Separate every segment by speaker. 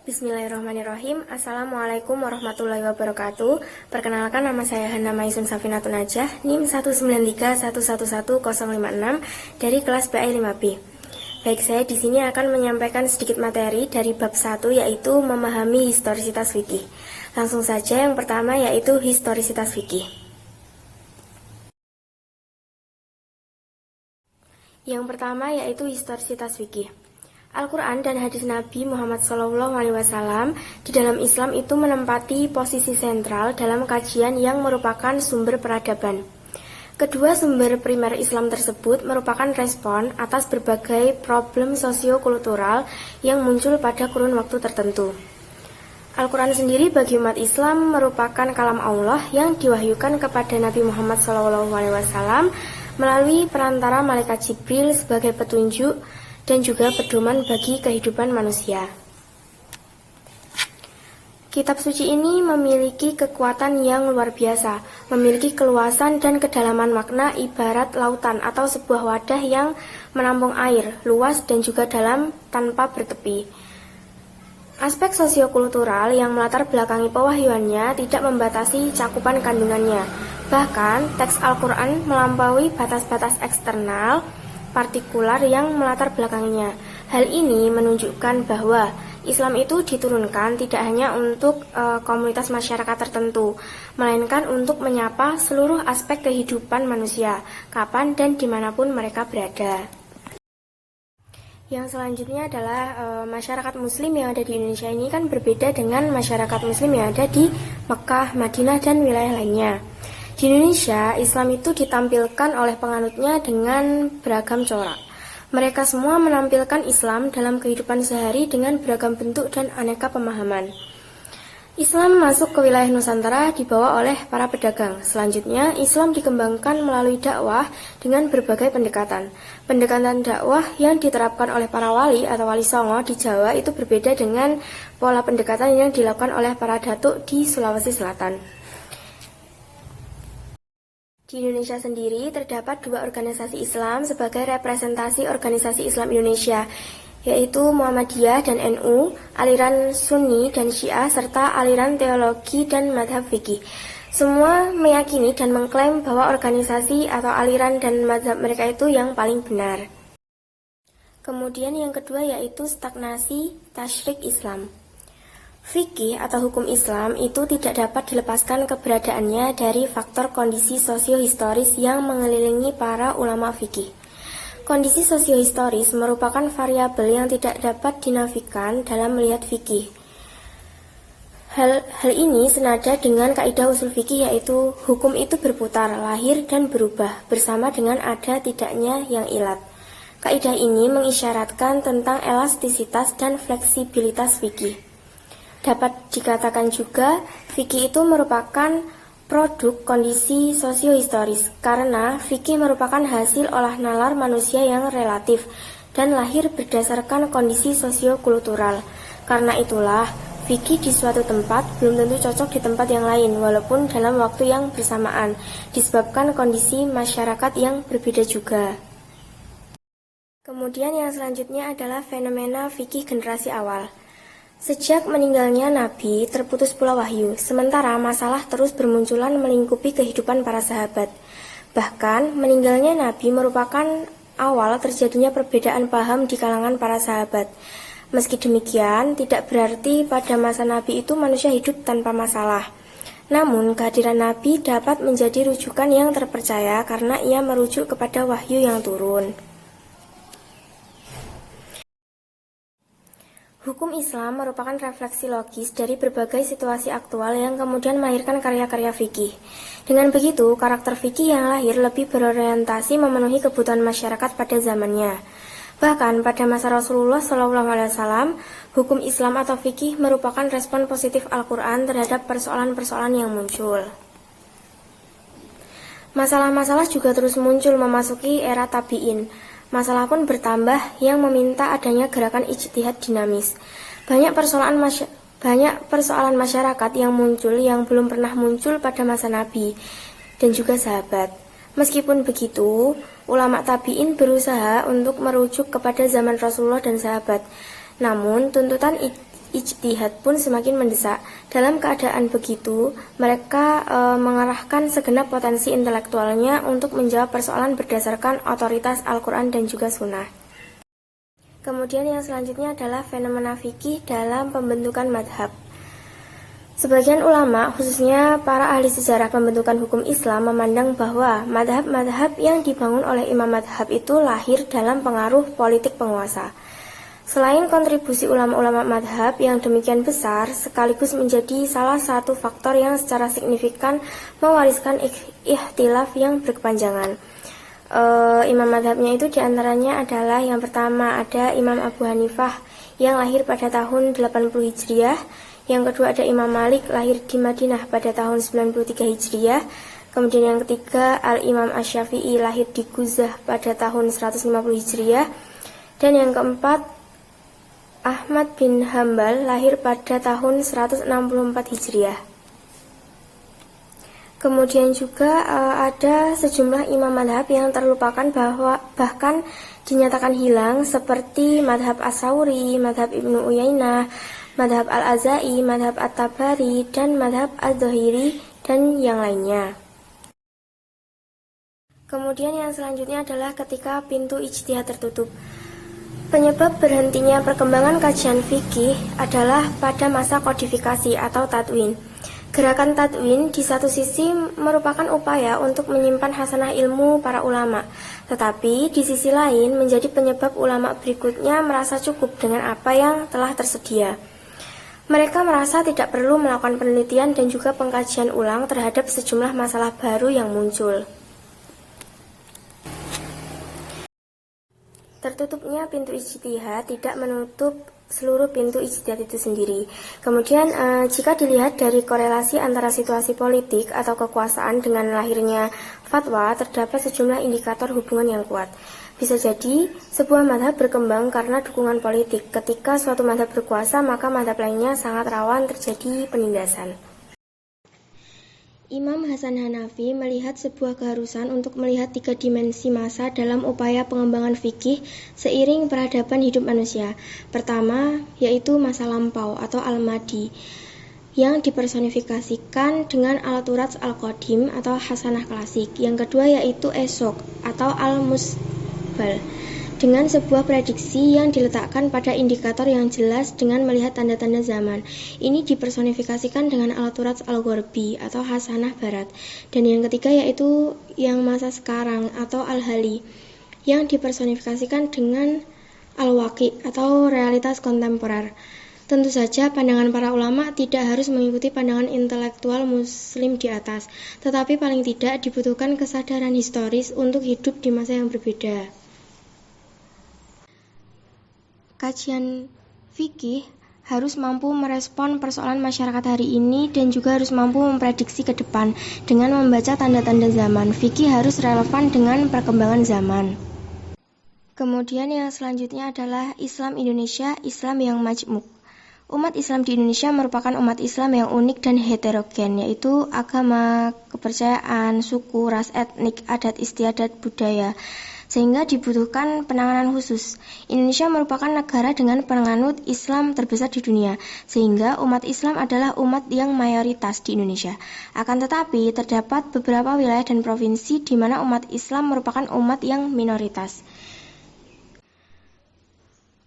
Speaker 1: Bismillahirrahmanirrahim. Assalamualaikum warahmatullahi wabarakatuh. Perkenalkan, nama saya Hana Maisun Safinatun Najah, NIM 193111056 dari kelas BI 5B. Baik, saya di sini akan menyampaikan sedikit materi dari bab 1, yaitu memahami historisitas fikih. Langsung saja, yang pertama yaitu historisitas fikih. Yang pertama yaitu historisitas fikih. Al-Quran dan hadis Nabi Muhammad SAW di dalam Islam itu menempati posisi sentral dalam kajian yang merupakan sumber peradaban. Kedua sumber primer Islam tersebut merupakan respon atas berbagai problem sosio-kultural yang muncul pada kurun waktu tertentu. Al-Quran sendiri bagi umat Islam merupakan kalam Allah yang diwahyukan kepada Nabi Muhammad SAW melalui perantara malaikat Jibril sebagai petunjuk dan juga pedoman bagi kehidupan manusia. Kitab suci ini memiliki kekuatan yang luar biasa, memiliki keluasan dan kedalaman makna ibarat lautan atau sebuah wadah yang menampung air, luas dan juga dalam tanpa bertepi. Aspek sosiokultural yang melatar belakangi pewahyuannya tidak membatasi cakupan kandungannya. Bahkan, teks Al-Quran melampaui batas-batas eksternal partikular yang melatar belakangnya. Hal ini menunjukkan bahwa Islam itu diturunkan tidak hanya untuk komunitas masyarakat tertentu, melainkan untuk menyapa seluruh aspek kehidupan manusia, kapan dan dimanapun mereka berada. Yang selanjutnya adalah masyarakat muslim yang ada di Indonesia ini kan berbeda dengan masyarakat muslim yang ada di Mekah, Madinah, dan wilayah lainnya. Di Indonesia, Islam itu ditampilkan oleh penganutnya dengan beragam corak. Mereka semua menampilkan Islam dalam kehidupan sehari dengan beragam bentuk dan aneka pemahaman. Islam masuk ke wilayah Nusantara dibawa oleh para pedagang. Selanjutnya, Islam dikembangkan melalui dakwah dengan berbagai pendekatan. Pendekatan dakwah yang diterapkan oleh para wali atau wali songo di Jawa itu berbeda dengan pola pendekatan yang dilakukan oleh para datuk di Sulawesi Selatan. Di Indonesia sendiri terdapat dua organisasi Islam sebagai representasi organisasi Islam Indonesia, yaitu Muhammadiyah dan NU, aliran Sunni dan Syiah, serta aliran teologi dan madhab fikih. Semua meyakini dan mengklaim bahwa organisasi atau aliran dan madhab mereka itu yang paling benar. Kemudian yang kedua yaitu stagnasi tasyrik Islam. Fikih atau hukum Islam itu tidak dapat dilepaskan keberadaannya dari faktor kondisi sosiohistoris yang mengelilingi para ulama fikih. Kondisi sosiohistoris merupakan variabel yang tidak dapat dinafikan dalam melihat fikih. Hal ini senada dengan kaidah usul fikih, yaitu hukum itu berputar, lahir dan berubah bersama dengan ada tidaknya yang ilat. Kaidah ini mengisyaratkan tentang elastisitas dan fleksibilitas fikih. Dapat dikatakan juga, fikih itu merupakan produk kondisi sosiohistoris, karena fikih merupakan hasil olah nalar manusia yang relatif dan lahir berdasarkan kondisi sosiokultural. Karena itulah, fikih di suatu tempat belum tentu cocok di tempat yang lain, walaupun dalam waktu yang bersamaan, disebabkan kondisi masyarakat yang berbeda juga. Kemudian yang selanjutnya adalah fenomena fikih generasi awal. Sejak meninggalnya Nabi, terputus pula wahyu, sementara masalah terus bermunculan melingkupi kehidupan para sahabat. Bahkan, meninggalnya Nabi merupakan awal terjadinya perbedaan paham di kalangan para sahabat. Meski demikian, tidak berarti pada masa Nabi itu manusia hidup tanpa masalah. Namun, kehadiran Nabi dapat menjadi rujukan yang terpercaya karena ia merujuk kepada wahyu yang turun. Hukum Islam merupakan refleksi logis dari berbagai situasi aktual yang kemudian melahirkan karya-karya fikih. Dengan begitu, karakter fikih yang lahir lebih berorientasi memenuhi kebutuhan masyarakat pada zamannya. Bahkan pada masa Rasulullah SAW, hukum Islam atau fikih merupakan respon positif Al-Quran terhadap persoalan-persoalan yang muncul. Masalah-masalah juga terus muncul memasuki era tabi'in. Masalah pun bertambah yang meminta adanya gerakan ijtihad dinamis. Banyak persoalan masyarakat yang muncul yang belum pernah muncul pada masa Nabi dan juga sahabat. Meskipun begitu, ulama tabi'in berusaha untuk merujuk kepada zaman Rasulullah dan sahabat. Namun, tuntutan ijtihad pun semakin mendesak. Dalam keadaan begitu, mereka mengarahkan segenap potensi intelektualnya untuk menjawab persoalan berdasarkan otoritas Al-Quran dan juga Sunnah. Kemudian yang selanjutnya adalah fenomena fikih dalam pembentukan madhab. Sebagian ulama, khususnya para ahli sejarah pembentukan hukum Islam, memandang bahwa madhab-madhab yang dibangun oleh imam madhab itu lahir dalam pengaruh politik penguasa. Selain kontribusi ulama-ulama madhab yang demikian besar, sekaligus menjadi salah satu faktor yang secara signifikan mewariskan ikhtilaf yang berkepanjangan. Imam madhabnya itu diantaranya adalah yang pertama ada Imam Abu Hanifah yang lahir pada tahun 80 Hijriah. Yang kedua ada Imam Malik lahir di Madinah pada tahun 93 Hijriah. Kemudian yang ketiga Al-Imam Asy-Syafi'i lahir di Kuzah pada tahun 150 Hijriah. Dan yang keempat Ahmad bin Hambal lahir pada tahun 164 Hijriah. Kemudian juga ada sejumlah imam madhab yang terlupakan bahkan dinyatakan hilang seperti madhab As-Sawri, madhab Ibnu Uyainah, madhab Al-Azai, madhab At-Tabari, dan madhab Al-Dhahiri, dan yang lainnya. Kemudian yang selanjutnya adalah ketika pintu ijtihad tertutup. Penyebab berhentinya perkembangan kajian fikih adalah pada masa kodifikasi atau tadwin. Gerakan tadwin di satu sisi merupakan upaya untuk menyimpan hasanah ilmu para ulama, tetapi di sisi lain menjadi penyebab ulama berikutnya merasa cukup dengan apa yang telah tersedia. Mereka merasa tidak perlu melakukan penelitian dan juga pengkajian ulang terhadap sejumlah masalah baru yang muncul. Tertutupnya pintu ijtihad tidak menutup seluruh pintu ijtihad itu sendiri. Kemudian jika dilihat dari korelasi antara situasi politik atau kekuasaan dengan lahirnya fatwa, terdapat sejumlah indikator hubungan yang kuat. Bisa jadi sebuah madhab berkembang karena dukungan politik. Ketika suatu madhab berkuasa, maka madhab lainnya sangat rawan terjadi penindasan. Imam Hasan Hanafi melihat sebuah keharusan untuk melihat 3 dimensi masa dalam upaya pengembangan fikih seiring peradaban hidup manusia. Pertama, yaitu masa lampau atau al-madi, yang dipersonifikasikan dengan al-Turatz al-Qadim atau hasanah klasik. Yang kedua yaitu esok atau al-Musbal, dengan sebuah prediksi yang diletakkan pada indikator yang jelas dengan melihat tanda-tanda zaman. Ini dipersonifikasikan dengan al-Turatz al-Gharbi atau hasanah barat. Dan yang ketiga yaitu yang masa sekarang atau al-Hali, yang dipersonifikasikan dengan al-Waqi atau realitas kontemporer. Tentu saja pandangan para ulama tidak harus mengikuti pandangan intelektual muslim di atas, tetapi paling tidak dibutuhkan kesadaran historis untuk hidup di masa yang berbeda. Kajian fikih harus mampu merespon persoalan masyarakat hari ini dan juga harus mampu memprediksi ke depan dengan membaca tanda-tanda zaman. Fikih harus relevan dengan perkembangan zaman. Kemudian yang selanjutnya adalah Islam Indonesia, Islam yang majmuk. Umat Islam di Indonesia merupakan umat Islam yang unik dan heterogen, yaitu agama, kepercayaan, suku, ras, etnik, adat istiadat, budaya, sehingga dibutuhkan penanganan khusus. Indonesia merupakan negara dengan penganut Islam terbesar di dunia, sehingga umat Islam adalah umat yang mayoritas di Indonesia. Akan tetapi, terdapat beberapa wilayah dan provinsi di mana umat Islam merupakan umat yang minoritas.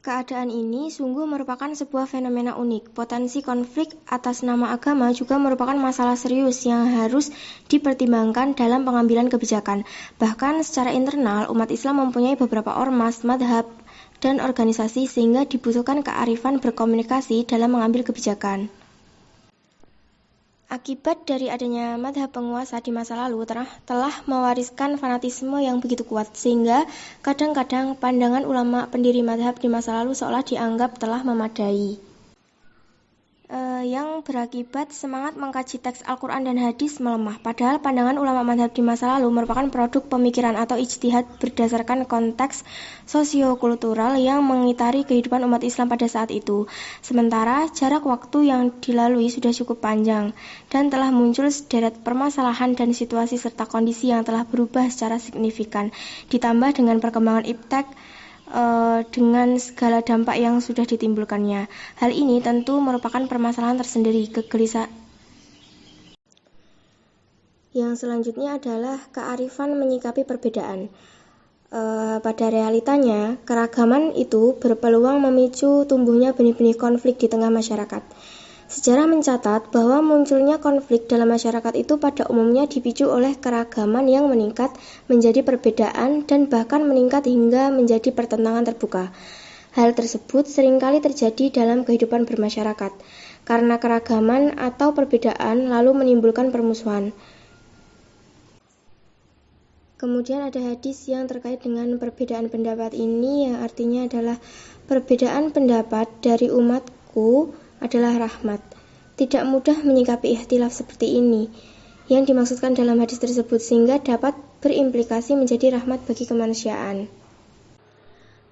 Speaker 1: Keadaan ini sungguh merupakan sebuah fenomena unik. Potensi konflik atas nama agama juga merupakan masalah serius yang harus dipertimbangkan dalam pengambilan kebijakan. Bahkan secara internal, umat Islam mempunyai beberapa ormas, madhab, dan organisasi sehingga dibutuhkan kearifan berkomunikasi dalam mengambil kebijakan. Akibat dari adanya madhab penguasa di masa lalu telah mewariskan fanatisme yang begitu kuat, sehingga kadang-kadang pandangan ulama pendiri madhab di masa lalu seolah dianggap telah memadai. Yang berakibat semangat mengkaji teks Al-Quran dan hadis melemah, padahal pandangan ulama madhab di masa lalu merupakan produk pemikiran atau ijtihad berdasarkan konteks sosiokultural yang mengitari kehidupan umat Islam pada saat itu. Sementara jarak waktu yang dilalui sudah cukup panjang dan telah muncul sederet permasalahan dan situasi serta kondisi yang telah berubah secara signifikan, ditambah dengan perkembangan iptek, dengan segala dampak yang sudah ditimbulkannya. Hal ini tentu merupakan permasalahan tersendiri. Yang selanjutnya adalah kearifan menyikapi perbedaan. Pada realitanya, keragaman itu berpeluang memicu tumbuhnya benih-benih konflik di tengah masyarakat. Sejarah mencatat bahwa munculnya konflik dalam masyarakat itu pada umumnya dipicu oleh keragaman yang meningkat menjadi perbedaan dan bahkan meningkat hingga menjadi pertentangan terbuka. Hal tersebut seringkali terjadi dalam kehidupan bermasyarakat, karena keragaman atau perbedaan lalu menimbulkan permusuhan. Kemudian ada hadis yang terkait dengan perbedaan pendapat ini, yang artinya adalah perbedaan pendapat dari umatku adalah rahmat. Tidak mudah menyikapi ikhtilaf seperti ini yang dimaksudkan dalam hadis tersebut, sehingga dapat berimplikasi menjadi rahmat bagi kemanusiaan.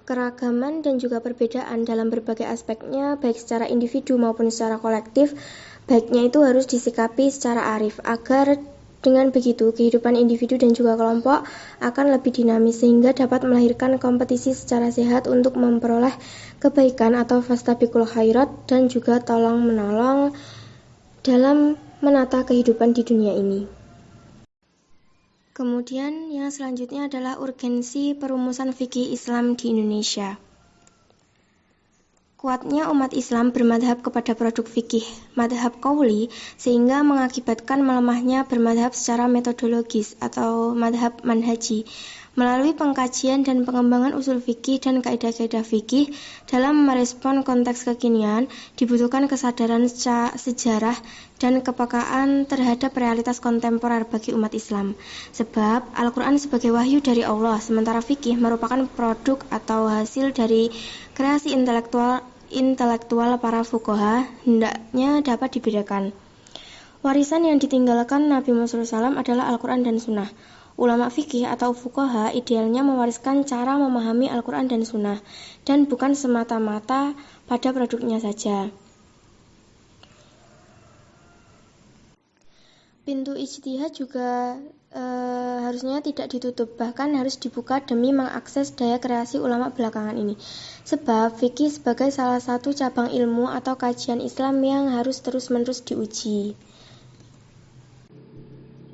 Speaker 1: Keragaman dan juga perbedaan dalam berbagai aspeknya, baik secara individu maupun secara kolektif, baiknya itu harus disikapi secara arif, agar dengan begitu kehidupan individu dan juga kelompok akan lebih dinamis sehingga dapat melahirkan kompetisi secara sehat untuk memperoleh kebaikan atau fastabiqul khairat dan juga tolong-menolong dalam menata kehidupan di dunia ini. Kemudian yang selanjutnya adalah urgensi perumusan fikih Islam di Indonesia. Kuatnya umat Islam bermadhab kepada produk fikih madhab qauli sehingga mengakibatkan melemahnya bermadhab secara metodologis atau madhab manhaji. Melalui pengkajian dan pengembangan usul fikih dan kaidah-kaidah fikih dalam merespon konteks kekinian, dibutuhkan kesadaran sejarah dan kepekaan terhadap realitas kontemporer bagi umat Islam. Sebab Al-Quran sebagai wahyu dari Allah, sementara fikih merupakan produk atau hasil dari kreasi intelektual para fuqaha, hendaknya dapat dibedakan. Warisan yang ditinggalkan Nabi Muhammad SAW adalah Al-Quran dan Sunnah. Ulama fikih atau fuqaha idealnya mewariskan cara memahami Al-Quran dan Sunnah, dan bukan semata-mata pada produknya saja. Pintu ijtihad juga harusnya tidak ditutup, bahkan harus dibuka demi mengakses daya kreasi ulama belakangan ini. Sebab fikih sebagai salah satu cabang ilmu atau kajian Islam yang harus terus-menerus diuji.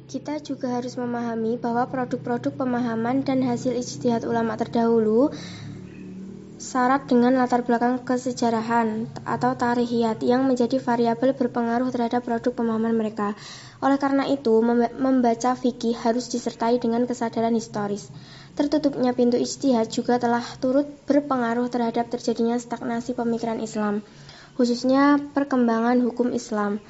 Speaker 1: Kita juga harus memahami bahwa produk-produk pemahaman dan hasil ijtihad ulama terdahulu syarat dengan latar belakang kesejarahan atau tarihiyat yang menjadi variabel berpengaruh terhadap produk pemahaman mereka. Oleh karena itu, membaca fikih harus disertai dengan kesadaran historis. Tertutupnya pintu ijtihad juga telah turut berpengaruh terhadap terjadinya stagnasi pemikiran Islam, khususnya perkembangan hukum Islam.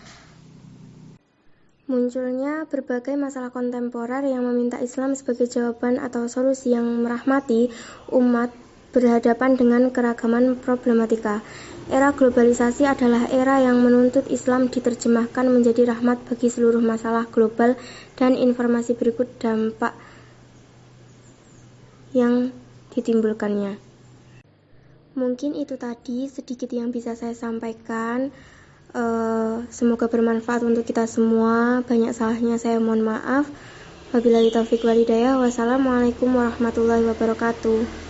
Speaker 1: Munculnya berbagai masalah kontemporer yang meminta Islam sebagai jawaban atau solusi yang merahmati umat berhadapan dengan keragaman problematika. Era globalisasi adalah era yang menuntut Islam diterjemahkan menjadi rahmat bagi seluruh masalah global dan informasi berikut dampak yang ditimbulkannya. Mungkin itu tadi sedikit yang bisa saya sampaikan. Semoga bermanfaat untuk kita semua. Banyak salahnya saya mohon maaf. Wabillahi taufiq wal hidayah. Wassalamualaikum warahmatullahi wabarakatuh.